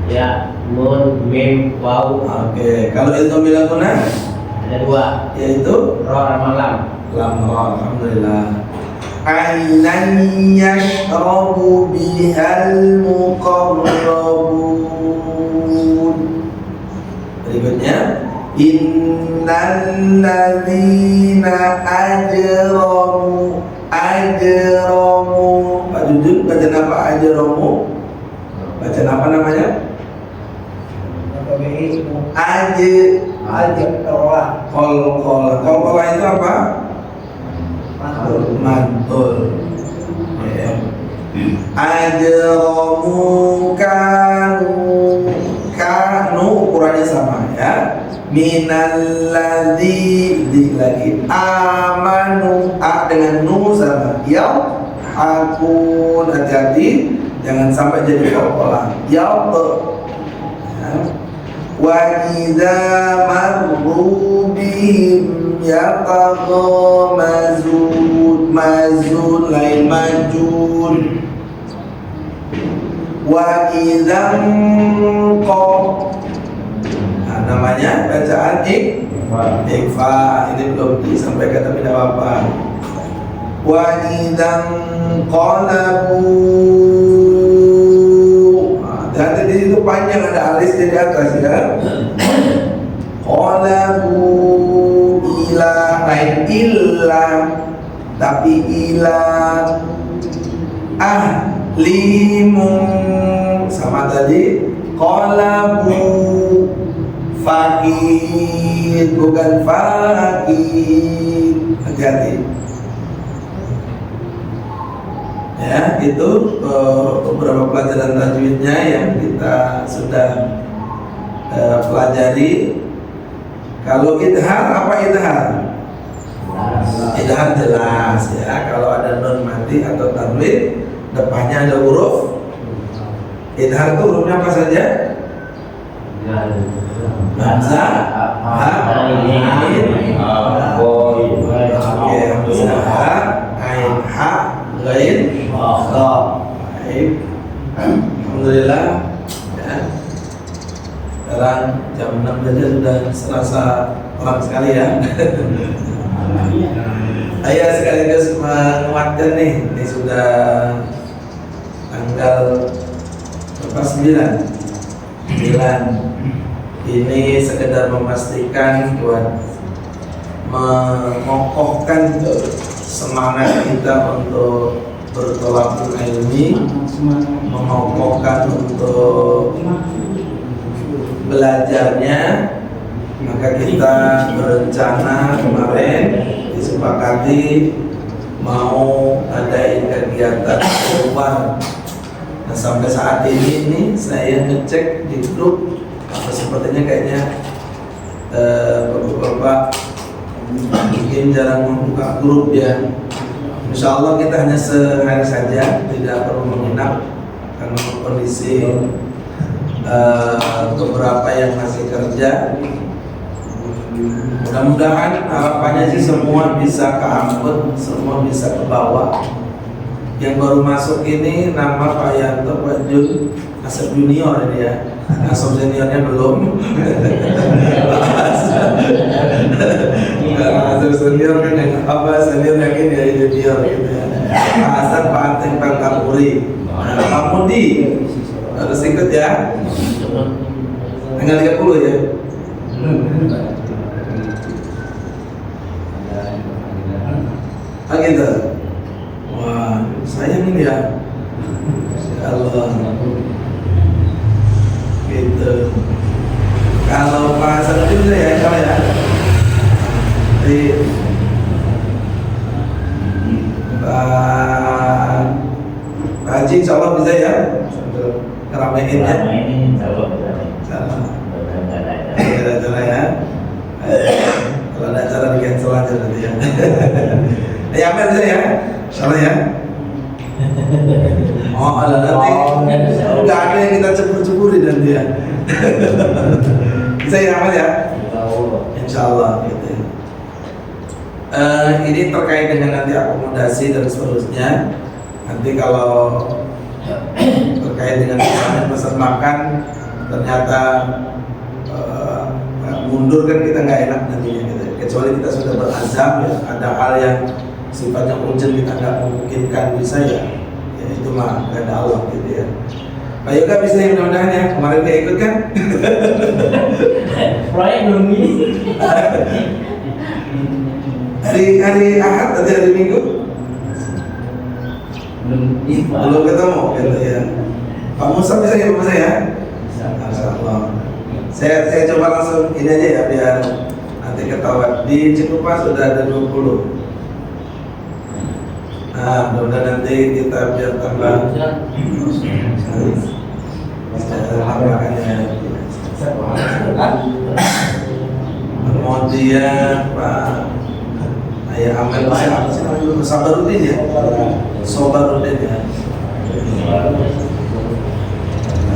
Ya, nun, mim, waw. Oke, kalau idgham bilaguna Ada 2. yaitu Ro sama lam. lam. Alhamdulillah. Ainan yashrabu bihal muqarrabun. Berikutnya, innal ladzina ajramu. Pak Jujun, baca apa ajramu? Baca apa namanya? Kol itu apa? Mantul. Ya. Ajramu kanu ukurannya sama ya. Minalladzi lagi amanu dengan nu sama. Ya hakun, hati-hati jangan sampai jadi kol-kolan. Ya. Wa idza marru bihim yataghamazun. Mazun lain majun. Wa idza namanya bacaan ikfa. Ini belum disampaikan tapi tidak apa-apa. Wa idza qalabu. Hati-hati di situ panjang, ada alis di atas ya. Qalabu ila lain illa, tapi ila ahlimun sama tadi. Qalabu fakir bukan fakir. Hati-hati ya. Itu beberapa pelajaran tajwidnya yang kita sudah pelajari. Kalau idhar, apa idhar? Idhar jelas ya. Kalau ada nun mati atau tanwin depannya ada huruf idhar, itu hurufnya apa saja? Hamza, ha, ain, ain, ha, ghain, dha. Baik. Alhamdulillah ya. Sekarang jam 6 saja sudah serasa terang sekali ya. Ayah sekaligus menguatkan nih, ini sudah tanggal berapa? 9. Ini sekedar memastikan buat mengokohkan semangat kita untuk bertolakul ilmi, mengokohkan untuk belajarnya. Maka kita berencana kemarin disepakati mau adain kegiatan keluar. Nah, sampai saat ini nih saya ngecek di grup, sepertinya kayaknya bapak-bapak mungkin jarang membuka grup ya. Insya Allah kita hanya sehari saja, tidak perlu menginap karena kondisi beberapa yang masih kerja. Mudah-mudahan harapannya sih semua bisa keangkut, semua bisa ke bawah. Yang baru masuk ini nama Pak Yanto, Pak Jun, Asep Junior ini ya. Asep seniornya belum. Asep senior kan yang apa, senior yang ini ya, junior gitu ya. Pak Hasan, Pak Anteng, Pak Kapuri, Pak Mudi harus ikut ya. Tanggal 30 ya. Ah gitu. Wah, sayang ini ya. Ya Allah. Gitu. Kalau Pak Hasan itu bisa ya, kalau ya. Jadi Pak Haji insya Allah bisa ya. Ngeramein ya. ini kalau bisa. Salah. Ada acara ya. Kalau ada acara di cancel aja nanti ya. Ya amin bisa ya. Salah ya. Oh ada nanti. Nggak ada yang kita cemburu-cemburi nanti ya. Bisa ya amin ya. Insya Allah gitu. Ini terkait dengan nanti akomodasi dan seterusnya. Nanti kalau terkait dengan pesan makan ternyata mundur kan kita nggak enak nantinya gitu. Kecuali kita sudah berazam ya, ada hal yang sifatnya urgent kita nggak memungkinkan bisa ya itu mah nggak ada Allah gitu ya. Pak Yoga bisa ya mudah-mudahan ya, kemarin dia ikut kan? Proyek belum ini. hari Ahad atau hari Minggu? Belum ketemu gitu ya. Pak Musa bisa ya Pak Musa ya? Masya Allah. Saya coba langsung ini aja ya biar nanti ketahuan. Di Cikupa sudah ada 20. Nah, mudah-mudahan nanti kita biar tambah kemudian Pak Ayah Amel apa sih namanya? Sabarudin ya? Sabarudin ya?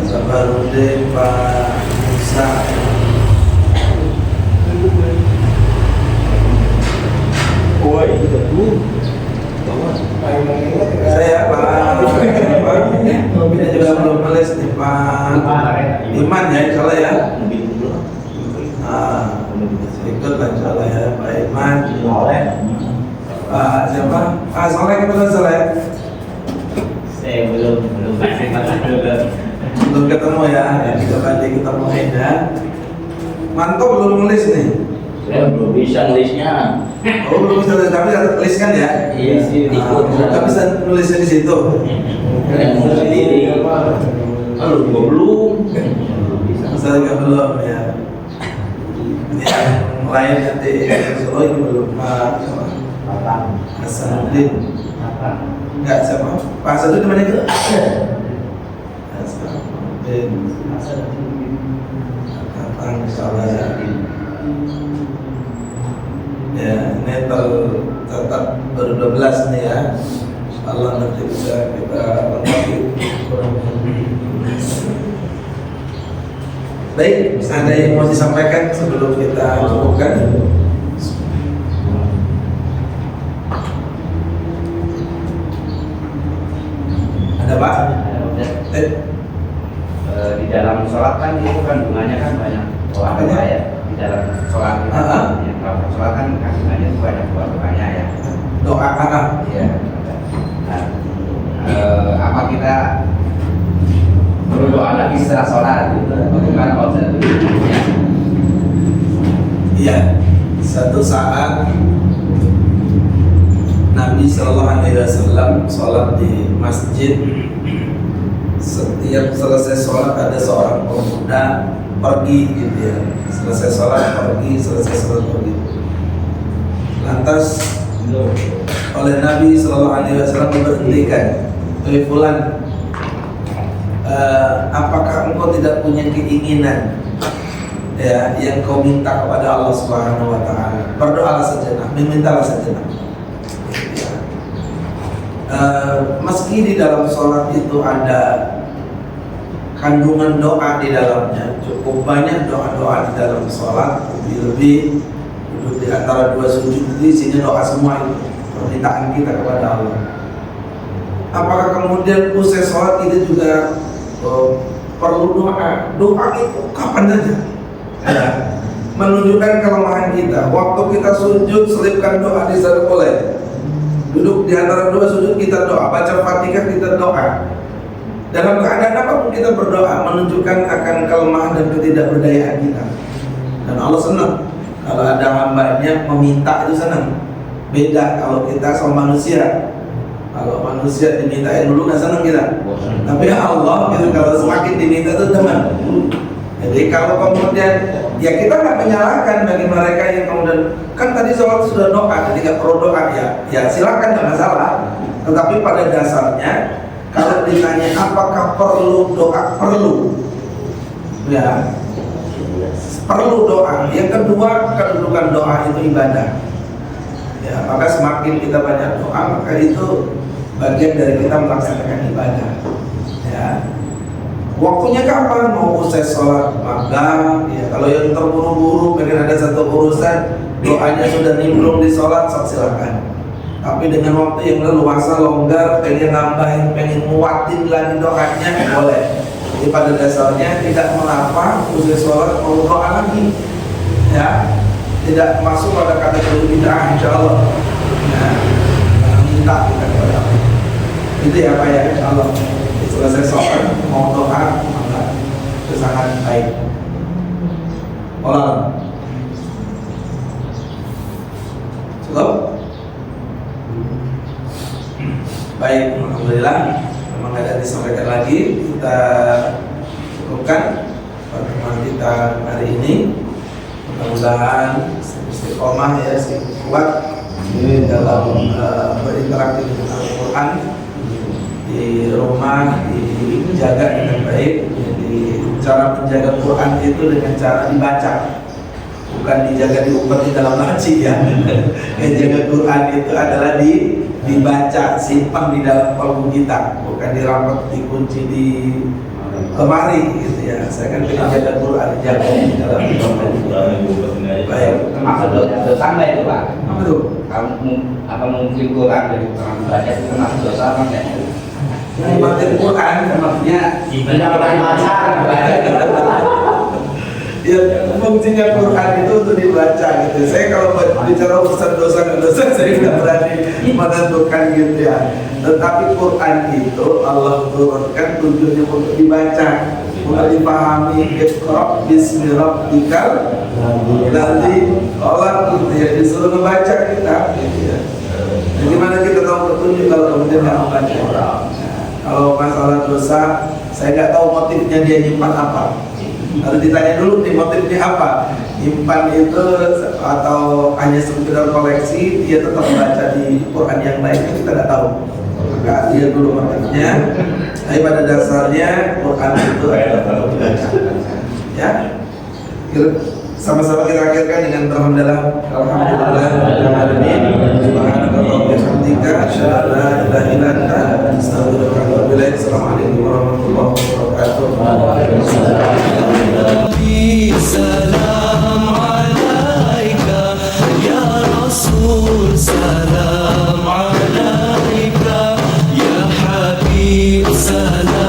Sabarudin Pak Musa. Saya Pak ini juga belum nulis nih Pak Iman ya insyaallah ya. Ikut lah insyaallah ya Pak Iman. Pak siapa? Pak Soleh ketemu Soleh? Saya belum ketemu ya. Coba nanti ketemuin ya. Mantap belum nulis nih. Saya belum bisa nulisnya. Oh belum bisa nulis, tapi ada tulis kan ya? Iya sih. Tapi bisa nulisnya di situ. Yang nulis sendiri. Kalau gua belum. Saya juga belum ya. Yang lain nanti Solo ini belum Pak Hasanuddin. Enggak siapa? Pak Hasanuddin namanya gitu? Hasanuddin. Datang insyaallah ya. Ya, ini tercatat baru 12 nih ya. Insyaallah nanti bisa kita lengkapi. Baik, ada yang mau disampaikan sebelum kita cukupkan? Ada Pak? Di dalam sholat kan itu kan bunganya kan banyak doa-doa ya. Di dalam sholat kita, dalam sholat kan bunganya itu banyak doa-doanya ya. Doa Iya. Nah, apa kita berdoa lagi setelah sholat gitu? Bagaimana konsep itu? Iya, satu saat Nabi Sallallahu Alaihi Wasallam sholat di masjid. Setiap selesai sholat ada seorang pemuda pergi gitu ya. Selesai sholat pergi, selesai sholat pergi. Lantas oleh Nabi Sallallahu Alaihi Wasallam diberhentikan. Oleh fulan, apakah engkau tidak punya keinginan ya yang kau minta kepada Allah Subhanahu Wa Taala? Berdoalah sejenak, memintalah sejenak. Meski di dalam sholat itu ada kandungan doa di dalamnya, cukup banyak doa-doa di dalam sholat, lebih-lebih duduk di antara dua sujud itu isinya doa semua itu, permintaan kita kepada Allah. Apakah kemudian usai sholat kita juga perlu doa? Doa itu kapan saja ya, menunjukkan kelemahan kita. Waktu kita sujud selipkan doa di sana boleh. Duduk di antara dua sujud kita doa, baca Fatihah kita doa. Dalam keadaan apapun kita berdoa, menunjukkan akan kelemahan dan ketidakberdayaan kita. Dan Allah senang kalau ada hambanya meminta, itu senang. Beda kalau kita sama manusia. Kalau manusia dimintain dulu nggak senang kita. Tapi Allah gitu, kalau semakin diminta itu teman. Jadi kalau kemudian ya kita nggak menyalahkan bagi mereka yang kemudian, kan tadi sholat sudah doa, ketika perlu doa ya silakan, nggak masalah. Tetapi pada dasarnya kalau ditanya apakah perlu doa, perlu. Ya, perlu doa. Yang kedua, kedudukan doa itu ibadah. Ya, maka semakin kita banyak doa, maka itu bagian dari kita melaksanakan ibadah. Ya. Waktunya kapan? Mau usai sholat maghrib, ya. Kalau yang terburu-buru pengen ada satu urusan, doanya sudah nimbrung di sholat, silakan. Tapi dengan waktu yang leluasa, longgar, pengen nambahin, pengen nguatin lagi doanya, boleh. Jadi pada dasarnya tidak mengapa usai sholat mau doa lagi, ya. Tidak masuk pada kategori bid'ah, insya Allah. Ya, minta kita kepada Allah. Itu ya Pak ya, insya Allah. Selesai sholat mau doa, maka itu sangat baik. Orang cukup? Baik, alhamdulillah. Memang ada disampaikan lagi, kita cukupkan pertemuan kita hari ini. Mudah-mudahan istiqomah ya, kuat dalam berinteraksi dengan Al-Quran di rumah, dijaga dengan baik. Jadi cara menjaga Quran itu dengan cara dibaca, bukan dijaga diumpet di dalam laci ya. Menjaga Quran itu adalah dibaca, simpan di dalam kalbu kita, bukan dirapat, dikunci di lemari gitu ya. Saya kan pengen jaga Quran, jaga di dalam baik. Termasuk dosa nggak itu Pak? Apa tuh? Apa mungkin Quran dari orang baca itu termasuk dosa apa enggak? Membaca Quran Maksudnya Ibadah baca. ya, fungsinya Quran itu untuk dibaca gitu. Saya kalau bicara urusan dosa nggak dosa, saya nggak berani menentukan gitu ya. Tetapi Quran itu Allah turunkan tujuannya untuk dibaca, untuk dipahami. Iqra bismi rabbikal ladzi khalaq, gitu ya, disuruh membaca kita gitu ya. Bagaimana kita tahu petunjuk kalau kemudian nggak membaca? Kalau masalah dosa, saya nggak tahu motifnya dia nyimpan apa. Harus ditanya dulu nih motifnya apa. Nyimpan itu atau hanya sekedar koleksi, dia tetap membaca di Quran yang lain, kita nggak tahu. Maka lihat dulu motifnya. Tapi pada dasarnya Quran itu adalah untuk dibaca. Ya, sama-sama kita akhirkan dengan alhamdulillah. Subhanallah wa bihamdika, asyhadu an la ilaha illa anta, astaghfiruka wa atubu ilaik. Assalamualaikum warahmatullahi wabarakatuh. Salam alaika ya Rasul, salam alaika ya Habib, salam